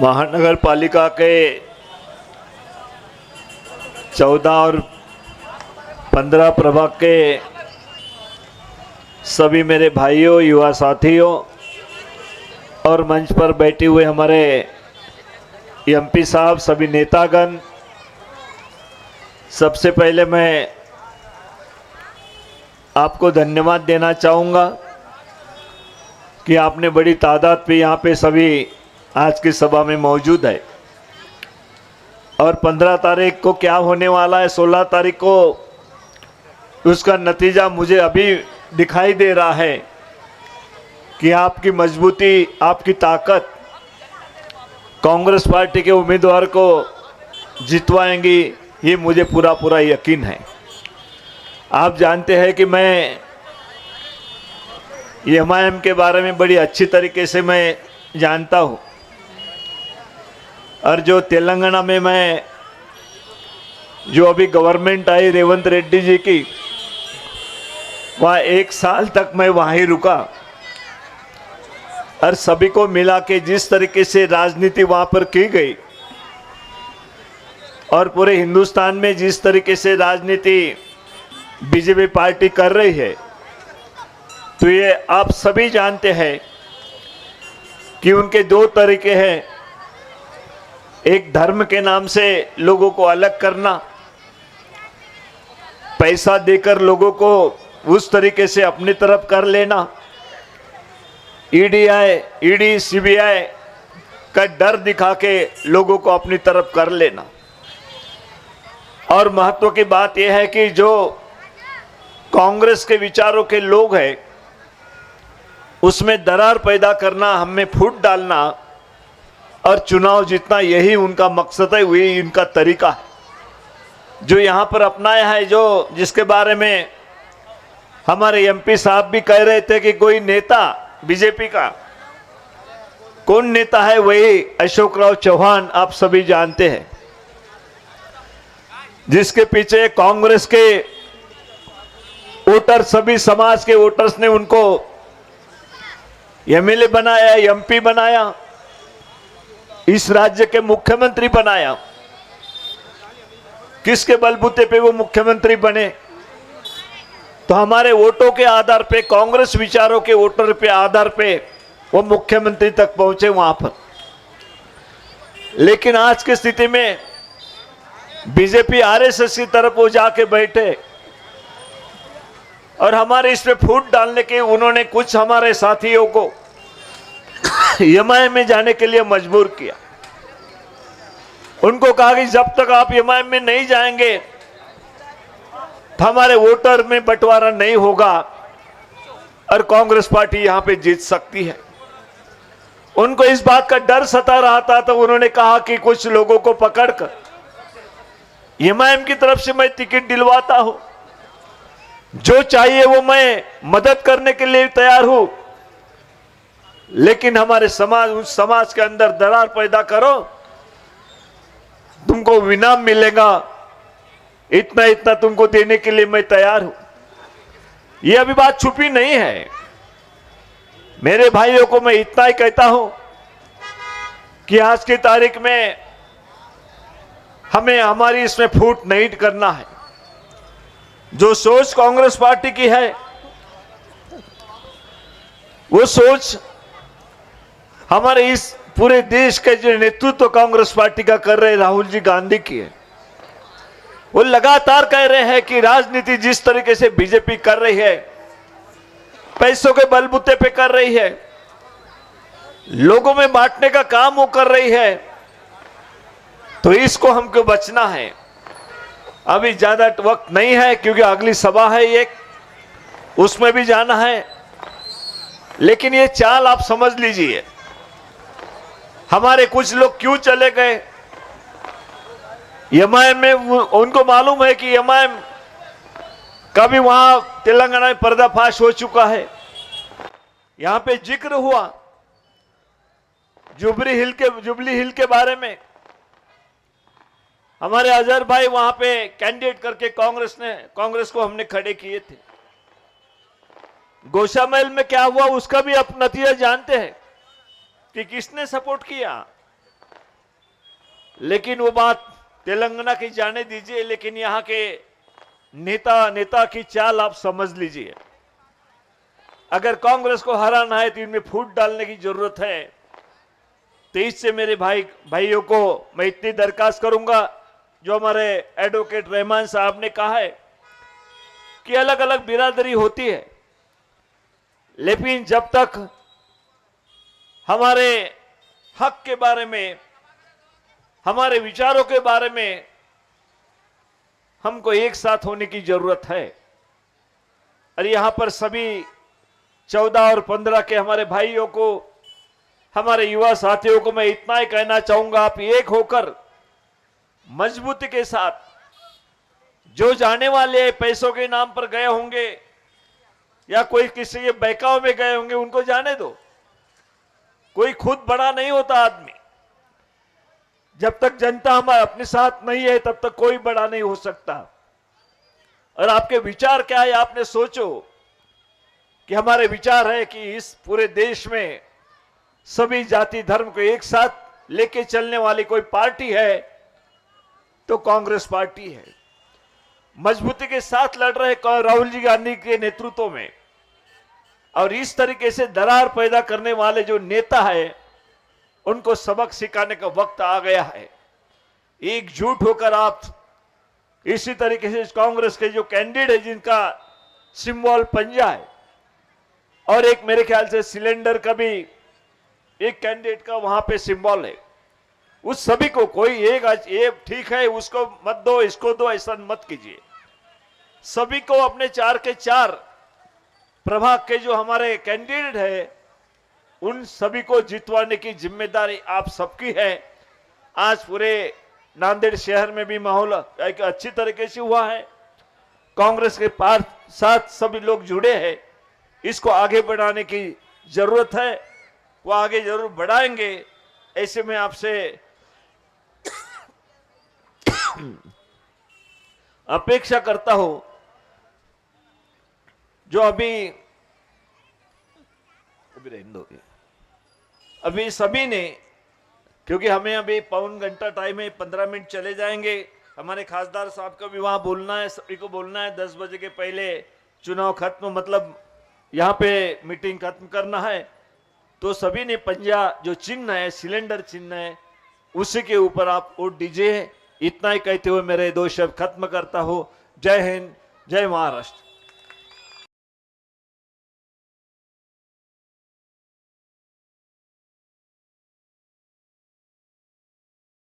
महानगर पालिका के 14 और 15 प्रभाग के सभी मेरे भाइयों, युवा साथियों और मंच पर बैठे हुए हमारे एमपी साहब, सभी नेतागण, सबसे पहले मैं आपको धन्यवाद देना चाहूँगा कि आपने बड़ी तादाद पे यहाँ पे सभी आज की सभा में मौजूद है। और 15 तारीख को क्या होने वाला है, 16 तारीख को उसका नतीजा मुझे अभी दिखाई दे रहा है कि आपकी मजबूती, आपकी ताकत कांग्रेस पार्टी के उम्मीदवार को जितवाएंगी, ये मुझे पूरा यकीन है। आप जानते हैं कि मैं एमआईएम के बारे में बड़ी अच्छी तरीके से मैं जानता हूँ, और जो तेलंगाना में मैं जो अभी गवर्नमेंट आई रेवंत रेड्डी जी की, वहाँ 1 साल तक मैं वहाँ ही रुका और सभी को मिला के जिस तरीके से राजनीति वहाँ पर की गई और पूरे हिंदुस्तान में जिस तरीके से राजनीति बीजेपी पार्टी कर रही है, तो ये आप सभी जानते हैं कि उनके 2 तरीके हैं। एक धर्म के नाम से लोगों को अलग करना, पैसा देकर लोगों को उस तरीके से अपनी तरफ कर लेना, ईडी सीबीआई का डर दिखा के लोगों को अपनी तरफ कर लेना। और महत्व की बात यह है कि जो कांग्रेस के विचारों के लोग हैं उसमें दरार पैदा करना, हमें फूट डालना और चुनाव जीतना, यही उनका मकसद है, वही इनका तरीका है जो यहाँ पर अपनाया है। जो जिसके बारे में हमारे एमपी साहब भी कह रहे थे कि कोई नेता बीजेपी का कौन नेता है, वही अशोक राव चौहान, आप सभी जानते हैं, जिसके पीछे कांग्रेस के वोटर, सभी समाज के वोटर्स ने उनको एमएलए बनाया, एमपी बनाया, इस राज्य के मुख्यमंत्री बनाया। किसके बलबूते पे वो मुख्यमंत्री बने? तो हमारे वोटों के आधार पे, कांग्रेस विचारों के वोटर पे आधार पे वो मुख्यमंत्री तक पहुंचे वहां पर। लेकिन आज की स्थिति में बीजेपी आरएसएस की तरफ वो जाके बैठे और हमारे इसमें फूट डालने के उन्होंने कुछ हमारे साथियों को एमआईएम में जाने के लिए मजबूर किया। उनको कहा कि जब तक आप एमआईएम में नहीं जाएंगे तो हमारे वोटर में बंटवारा नहीं होगा और कांग्रेस पार्टी यहां पे जीत सकती है। उनको इस बात का डर सता रहा था, तो उन्होंने कहा कि कुछ लोगों को पकड़कर एमआईएम की तरफ से मैं टिकट दिलवाता हूं, जो चाहिए वो मैं मदद करने के लिए तैयार हूं, लेकिन हमारे समाज, उस समाज के अंदर दरार पैदा करो, तुमको इनाम मिलेगा, इतना इतना तुमको देने के लिए मैं तैयार हूं। यह अभी बात छुपी नहीं है। मेरे भाइयों को मैं इतना ही कहता हूं कि आज की तारीख में हमें हमारी इसमें फूट नहीं करना है। जो सोच कांग्रेस पार्टी की है वो सोच हमारे इस पूरे देश के जो नेतृत्व कांग्रेस पार्टी का कर रहे राहुल जी गांधी की है। वो लगातार कह रहे हैं कि राजनीति जिस तरीके से बीजेपी कर रही है, पैसों के बलबूते पे कर रही है, लोगों में बांटने का काम वो कर रही है, तो इसको हमको बचना है। अभी ज्यादा वक्त नहीं है क्योंकि अगली सभा है एक, उसमें भी जाना है। लेकिन ये चाल आप समझ लीजिए, हमारे कुछ लोग क्यों चले गए एमआईएम में। उनको मालूम है कि एमआईएम का भी वहां तेलंगाना में पर्दाफाश हो चुका है। यहां पे जिक्र हुआ जुबली हिल के बारे में। हमारे अजहर भाई वहां पे कैंडिडेट करके कांग्रेस को हमने खड़े किए थे। गोशामहल में क्या हुआ उसका भी आप नतीजा जानते हैं कि किसने सपोर्ट किया। लेकिन वो बात तेलंगाना की जाने दीजिए, लेकिन यहां के नेता की चाल आप समझ लीजिए। अगर कांग्रेस को हराना है तो इनमें फूट डालने की जरूरत है। तो इससे मेरे भाइयों को मैं इतनी दरखास्त करूंगा, जो हमारे एडवोकेट रहमान साहब ने कहा है कि अलग अलग बिरादरी होती है, लेकिन जब तक हमारे हक के बारे में, हमारे विचारों के बारे में हमको एक साथ होने की जरूरत है। और यहां पर सभी 14 और 15 के हमारे भाइयों को, हमारे युवा साथियों को मैं इतना ही कहना चाहूंगा, आप एक होकर मजबूती के साथ, जो जाने वाले पैसों के नाम पर गए होंगे या कोई किसी के बहकाव में गए होंगे, उनको जाने दो। कोई खुद बड़ा नहीं होता आदमी। जब तक जनता हमारे अपने साथ नहीं है तब तक कोई बड़ा नहीं हो सकता। और आपके विचार क्या है, आपने सोचो कि हमारे विचार है कि इस पूरे देश में सभी जाति धर्म को एक साथ लेके चलने वाली कोई पार्टी है तो कांग्रेस पार्टी है। मजबूती के साथ लड़ रहे राहुल जी गांधी के नेतृत्व में, और इस तरीके से दरार पैदा करने वाले जो नेता है उनको सबक सिखाने का वक्त आ गया है। एकजुट होकर आप इसी तरीके से कांग्रेस के जो कैंडिडेट है, जिनका सिंबल पंजा है, और एक मेरे ख्याल से सिलेंडर का भी एक कैंडिडेट का वहां पे सिंबल है, उस सभी को कोई एक ठीक है उसको मत दो, इसको दो, ऐसा मत कीजिए। सभी को अपने 4 के 4 प्रभाग के जो हमारे कैंडिडेट है, उन सभी को जितवाने की जिम्मेदारी आप सबकी है। आज पूरे नांदेड़ शहर में भी माहौल एक अच्छी तरीके से हुआ है। कांग्रेस के साथ सभी लोग जुड़े हैं। इसको आगे बढ़ाने की जरूरत है, वो आगे जरूर बढ़ाएंगे। ऐसे में आपसे अपेक्षा करता हूं, जो अभी सभी ने, क्योंकि हमें अभी पौन घंटा टाइम है, 15 मिनट चले जाएंगे। हमारे खासदार साहब का भी वहां बोलना है, सभी को बोलना है। 10 बजे के पहले चुनाव खत्म, मतलब यहाँ पे मीटिंग खत्म करना है। तो सभी ने पंजा जो चिन्ह है, सिलेंडर चिन्ह है, उसी के ऊपर आप वोट दीजिए। इतना ही कहते हुए मेरे 2 शब्द खत्म करता हूं। जय हिंद, जय महाराष्ट्र।